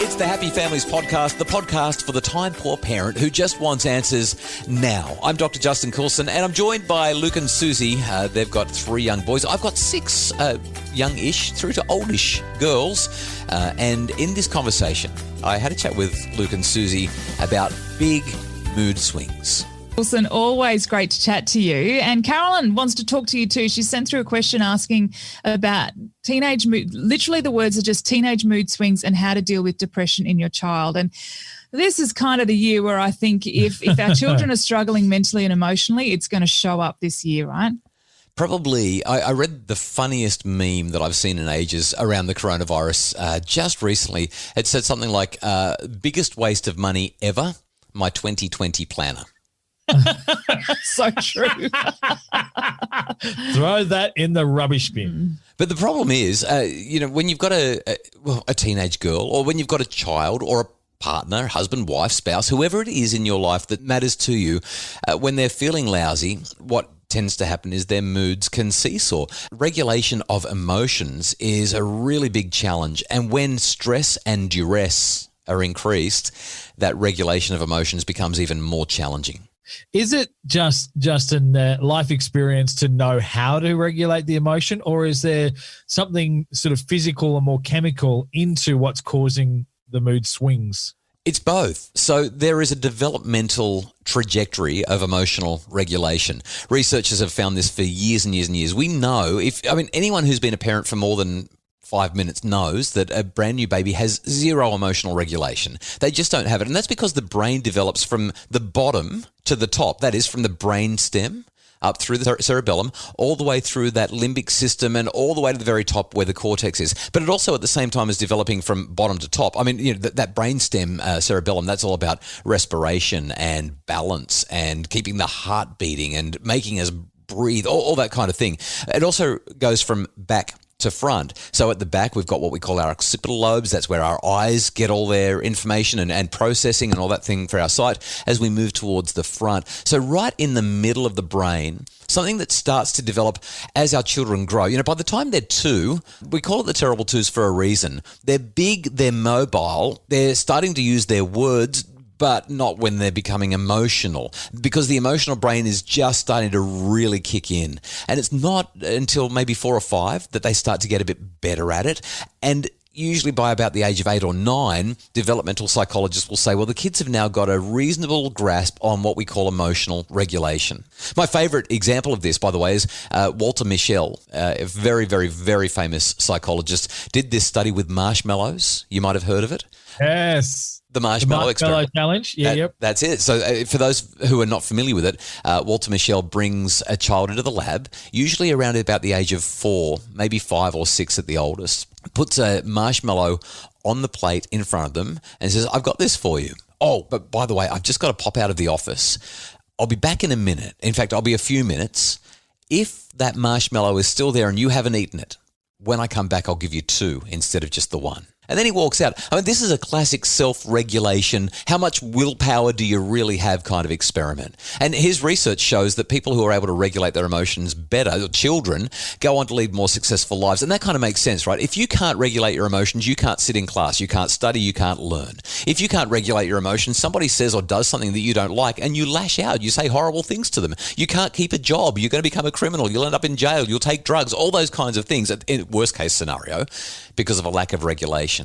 It's the Happy Families Podcast, the podcast for the time-poor parent who just wants answers now. I'm Dr. Justin Coulson, and I'm joined by Luke and Susie. They've got 3 young boys. I've got 6 young-ish through to oldish girls. And in this conversation, I had a chat with Luke and Susie about big mood swings. Wilson, always great to chat to you. And Carolyn wants to talk to you too. She sent through a question asking about teenage mood. Literally the words are just teenage mood swings and how to deal with depression in your child. And this is kind of the year where I think if our children are struggling mentally and emotionally, it's going to show up this year, right? Probably. I read the funniest meme that I've seen in ages around the coronavirus just recently. It said something like, biggest waste of money ever, my 2020 planner. So true. Throw that in the rubbish bin. But the problem is, when you've got a teenage girl, or when you've got a child or a partner, husband, wife, spouse, whoever it is in your life that matters to you, when they're feeling lousy, what tends to happen is their moods can seesaw. Regulation of emotions is a really big challenge. And when stress and duress are increased, that regulation of emotions becomes even more challenging. Is it just an life experience to know how to regulate the emotion, or is there something sort of physical or more chemical into what's causing the mood swings? It's both. So there is a developmental trajectory of emotional regulation. Researchers have found this for years and years and years. We know anyone who's been a parent for more than 5 minutes knows that a brand new baby has zero emotional regulation. They just don't have it. And that's because the brain develops from the bottom to the top. That is from the brain stem up through the cerebellum, all the way through that limbic system and all the way to the very top where the cortex is. But it also at the same time is developing from bottom to top. That brain stem cerebellum, that's all about respiration and balance and keeping the heart beating and making us breathe, all that kind of thing. It also goes from back to front. So at the back, we've got what we call our occipital lobes. That's where our eyes get all their information and processing and all that thing for our sight as we move towards the front. So right in the middle of the brain, something that starts to develop as our children grow. By the time they're 2, we call it the terrible twos for a reason. They're big, they're mobile, they're starting to use their words, but not when they're becoming emotional, because the emotional brain is just starting to really kick in. And it's not until maybe 4 or 5 that they start to get a bit better at it. And usually by about the age of 8 or 9, developmental psychologists will say, well, the kids have now got a reasonable grasp on what we call emotional regulation. My favorite example of this, by the way, is Walter Mischel, a very, very, very famous psychologist, did this study with marshmallows. You might have heard of it. Yes. The marshmallow experiment. Challenge. Yeah, yep. That's it. So for those who are not familiar with it, Walter Mischel brings a child into the lab, usually around about the age of 4, maybe 5 or 6 at the oldest, puts a marshmallow on the plate in front of them and says, I've got this for you. Oh, but by the way, I've just got to pop out of the office. I'll be back in a minute. In fact, I'll be a few minutes. If that marshmallow is still there and you haven't eaten it, when I come back, I'll give you 2 instead of just the 1. And then he walks out. This is a classic self-regulation. How much willpower do you really have kind of experiment? And his research shows that people who are able to regulate their emotions better, children, go on to lead more successful lives. And that kind of makes sense, right? If you can't regulate your emotions, you can't sit in class, you can't study, you can't learn. If you can't regulate your emotions, somebody says or does something that you don't like and you lash out, you say horrible things to them. You can't keep a job, you're going to become a criminal, you'll end up in jail, you'll take drugs, all those kinds of things, in worst case scenario, because of a lack of regulation.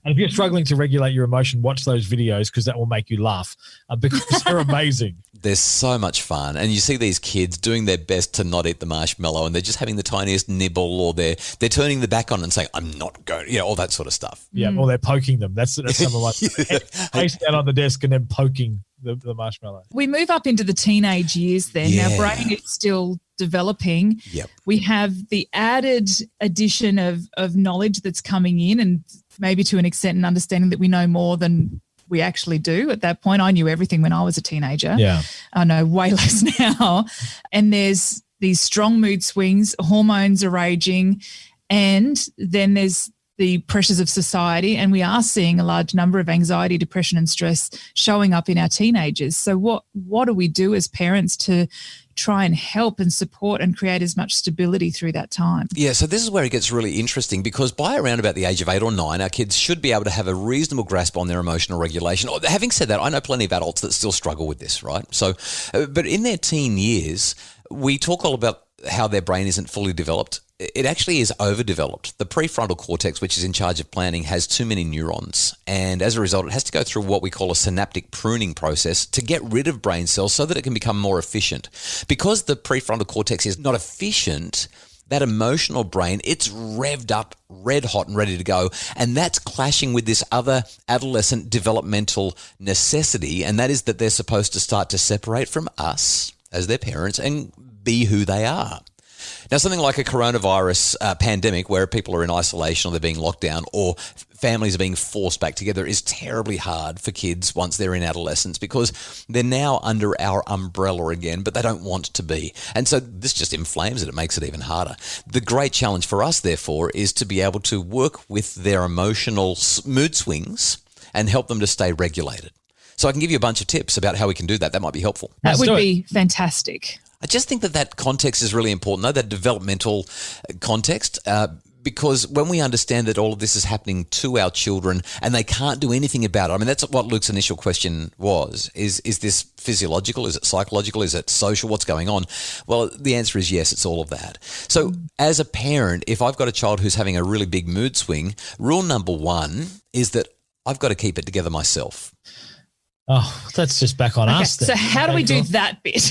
And if you're struggling to regulate your emotion, watch those videos because that will make you laugh because they're amazing. They're so much fun. And you see these kids doing their best to not eat the marshmallow and they're just having the tiniest nibble, or they're turning the back on and saying, I'm not going, all that sort of stuff. Yeah, or they're poking them. That's some of my face down on the desk and then poking the marshmallow. We move up into the teenage years then. Yeah. Our brain is still developing. Yep. We have the added addition of knowledge that's coming in, and maybe to an extent an understanding that we know more than we actually do at that point. I knew everything when I was a teenager. Yeah. I know way less now. And there's these strong mood swings, hormones are raging, and then there's the pressures of society, and we are seeing a large number of anxiety, depression and stress showing up in our teenagers. So what do we do as parents to, try and help and support and create as much stability through that time. Yeah, so this is where it gets really interesting, because by around about the age of 8 or 9, our kids should be able to have a reasonable grasp on their emotional regulation. Having said that, I know plenty of adults that still struggle with this, right? So, but in their teen years, we talk all about how their brain isn't fully developed. It actually is overdeveloped. The prefrontal cortex, which is in charge of planning, has too many neurons. And as a result, it has to go through what we call a synaptic pruning process to get rid of brain cells so that it can become more efficient. Because the prefrontal cortex is not efficient, that emotional brain, it's revved up, red hot and ready to go. And that's clashing with this other adolescent developmental necessity. And that is that they're supposed to start to separate from us as their parents and be who they are. Now, something like a coronavirus pandemic where people are in isolation or they're being locked down or families are being forced back together is terribly hard for kids once they're in adolescence, because they're now under our umbrella again, but they don't want to be. And so this just inflames it. It makes it even harder. The great challenge for us, therefore, is to be able to work with their emotional mood swings and help them to stay regulated. So I can give you a bunch of tips about how we can do that. That might be helpful. That would be fantastic. I just think that context is really important, though, that developmental context, because when we understand that all of this is happening to our children and they can't do anything about it. I mean, that's what Luke's initial question was. Is this physiological? Is it psychological? Is it social? What's going on? Well, the answer is yes, it's all of that. So as a parent, if I've got a child who's having a really big mood swing, rule number one is that I've got to keep it together myself. Oh, that's just back on us. So how do we do that bit?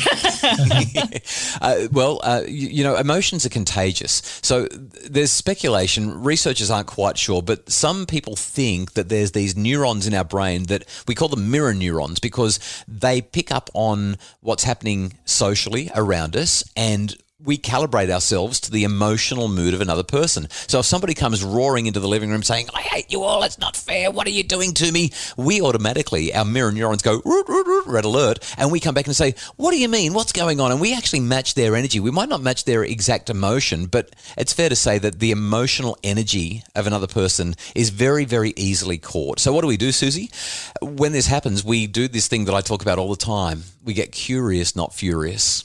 Emotions are contagious. So there's speculation. Researchers aren't quite sure, but some people think that there's these neurons in our brain that we call them mirror neurons, because they pick up on what's happening socially around us, and we calibrate ourselves to the emotional mood of another person. So if somebody comes roaring into the living room saying, "I hate you all, it's not fair, what are you doing to me?" we automatically, our mirror neurons go red alert, and we come back and say, "What do you mean? What's going on?" And we actually match their energy. We might not match their exact emotion, but it's fair to say that the emotional energy of another person is very, very easily caught. So what do we do, Susie? When this happens, we do this thing that I talk about all the time. We get curious, not furious.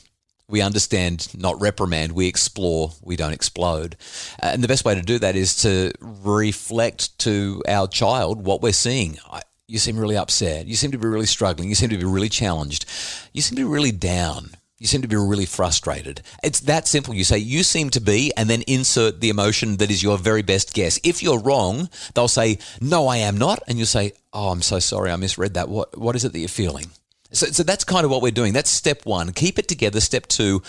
We understand, not reprimand. We explore, we don't explode. And the best way to do that is to reflect to our child what we're seeing. You seem really upset. You seem to be really struggling. You seem to be really challenged. You seem to be really down. You seem to be really frustrated. It's that simple. You say, "You seem to be," and then insert the emotion that is your very best guess. If you're wrong, they'll say, "No, I am not." And you'll say, "Oh, I'm so sorry. I misread that. What is it that you're feeling?" So that's kind of what we're doing. That's step one. Keep it together. Step two,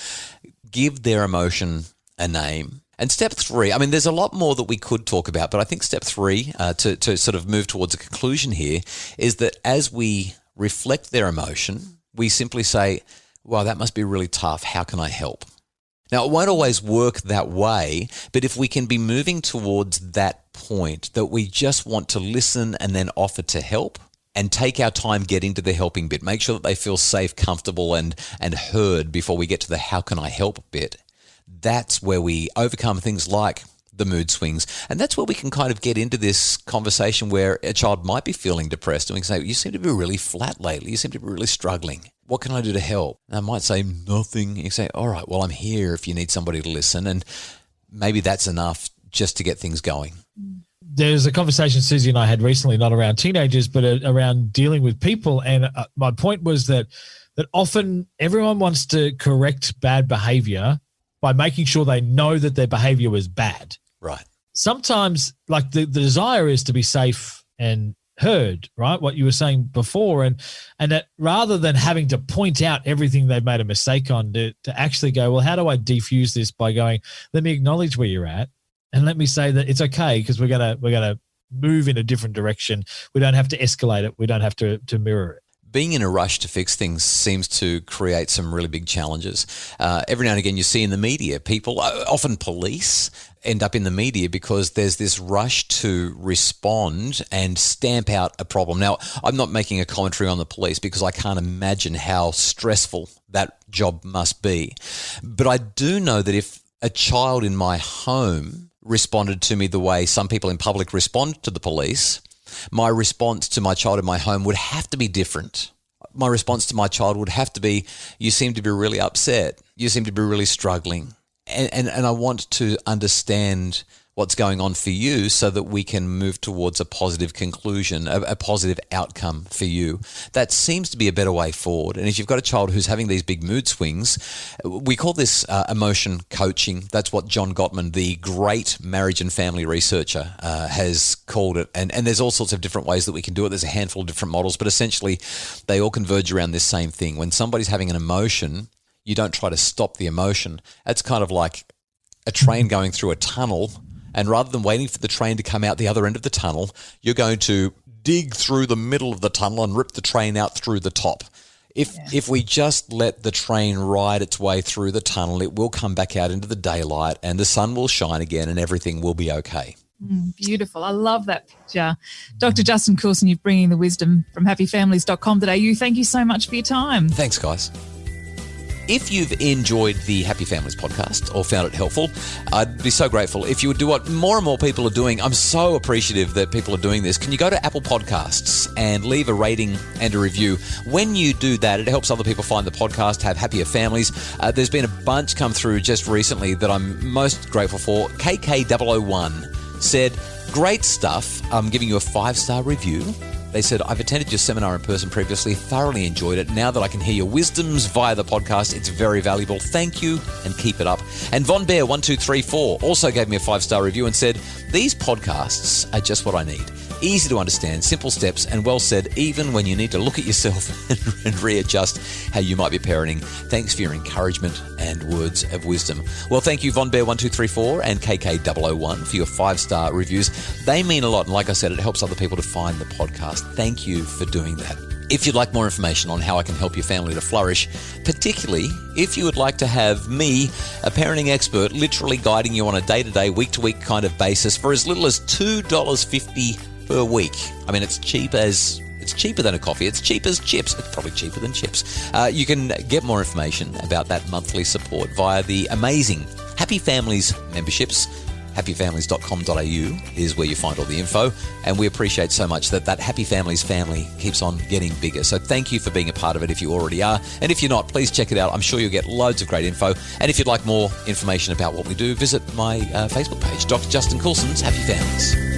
give their emotion a name. And step three, I mean, there's a lot more that we could talk about, but I think step three, to sort of move towards a conclusion here, is that as we reflect their emotion, we simply say, "Wow, that must be really tough. How can I help?" Now, it won't always work that way, but if we can be moving towards that point, that we just want to listen and then offer to help, and take our time getting to the helping bit. Make sure that they feel safe, comfortable, and heard before we get to the "how can I help" bit. That's where we overcome things like the mood swings. And that's where we can kind of get into this conversation where a child might be feeling depressed and we can say, "You seem to be really flat lately. You seem to be really struggling. What can I do to help?" And I might say, "Nothing." You say, "All right, well, I'm here if you need somebody to listen." And maybe that's enough just to get things going. There's a conversation Susie and I had recently, not around teenagers, but around dealing with people. And my point was that often everyone wants to correct bad behavior by making sure they know that their behavior was bad. Right. Sometimes, like the desire is to be safe and heard, right? What you were saying before. And that rather than having to point out everything they've made a mistake on, to actually go, "Well, how do I defuse this?" by going, "Let me acknowledge where you're at. And let me say that it's okay because we're gonna move in a different direction. We don't have to escalate it. We don't have to mirror it." Being in a rush to fix things seems to create some really big challenges. Every now and again you see in the media, people, often police, end up in the media because there's this rush to respond and stamp out a problem. Now, I'm not making a commentary on the police because I can't imagine how stressful that job must be. But I do know that if a child in my home responded to me the way some people in public respond to the police, my response to my child in my home would have to be different. my response to my child would have to be, you seem to be really upset. You seem to be really struggling. And I want to understand what's going on for you so that we can move towards a positive conclusion, a positive outcome for you. That seems to be a better way forward. And if you've got a child who's having these big mood swings, we call this emotion coaching. That's what John Gottman, the great marriage and family researcher, has called it. And there's all sorts of different ways that we can do it. There's a handful of different models, but essentially they all converge around this same thing. When somebody's having an emotion, you don't try to stop the emotion. It's kind of like a train going through a tunnel. And rather than waiting for the train to come out the other end of the tunnel, you're going to dig through the middle of the tunnel and rip the train out through the top. If we just let the train ride its way through the tunnel, it will come back out into the daylight and the sun will shine again and everything will be okay. Beautiful. I love that picture. Dr. Justin Coulson, you're bringing the wisdom from happyfamilies.com.au. Thank you so much for your time. Thanks, guys. If you've enjoyed the Happy Families podcast or found it helpful, I'd be so grateful if you would do what more and more people are doing. I'm so appreciative that people are doing this. Can you go to Apple Podcasts and leave a rating and a review? When you do that, it helps other people find the podcast, have happier families. There's been a bunch come through just recently that I'm most grateful for. KK001 said, great stuff. I'm giving you a 5-star review. They said, I've attended your seminar in person previously, thoroughly enjoyed it. Now that I can hear your wisdoms via the podcast, it's very valuable. Thank you and keep it up. And Von Bear 1234 also gave me a 5-star review and said, these podcasts are just what I need. Easy to understand, simple steps, and well said, even when you need to look at yourself and readjust how you might be parenting. Thanks for your encouragement and words of wisdom. Well, thank you, Von Bear 1234 and KK001 for your 5-star reviews. They mean a lot, and like I said, it helps other people to find the podcast. Thank you for doing that. If you'd like more information on how I can help your family to flourish, particularly if you would like to have me, a parenting expert, literally guiding you on a day-to-day, week-to-week kind of basis for as little as $2.50 per week. I mean, it's cheaper than a coffee. It's cheap as chips. It's probably cheaper than chips. You can get more information about that monthly support via the amazing Happy Families memberships. happyfamilies.com.au is where you find all the info, and we appreciate so much that Happy Families family keeps on getting bigger. So thank you for being a part of it if you already are, and if you're not, please check it out. I'm sure you'll get loads of great info, and if you'd like more information about what we do, visit my Facebook page, Dr. Justin Coulson's Happy Families.